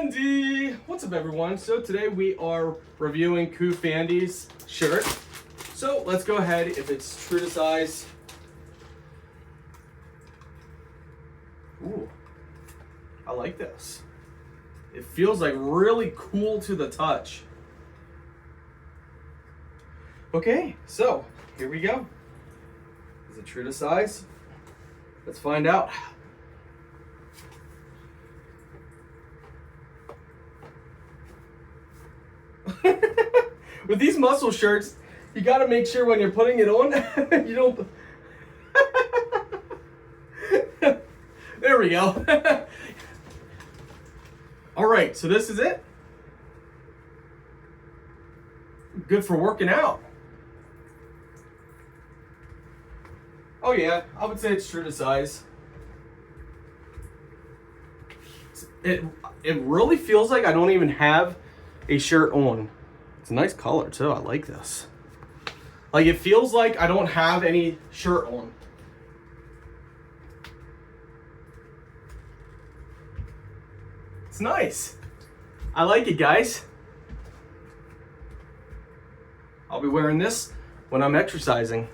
COOFANDY! What's up, everyone? So today we are reviewing COOFANDY's shirt. So let's go ahead, if it's true to size. Ooh, I like this. It feels like really cool to the touch. Okay, so here we go. Is it true to size? Let's find out. With these muscle shirts, you got to make sure when you're putting it on, you don't. There we go. All right, so this is it. Good for working out. Oh yeah, I would say it's true to size. It really feels like I don't even have a shirt on. It's a nice color too. I like this. Like, it feels like I don't have any shirt on. It's nice. I like it, guys. I'll be wearing this when I'm exercising.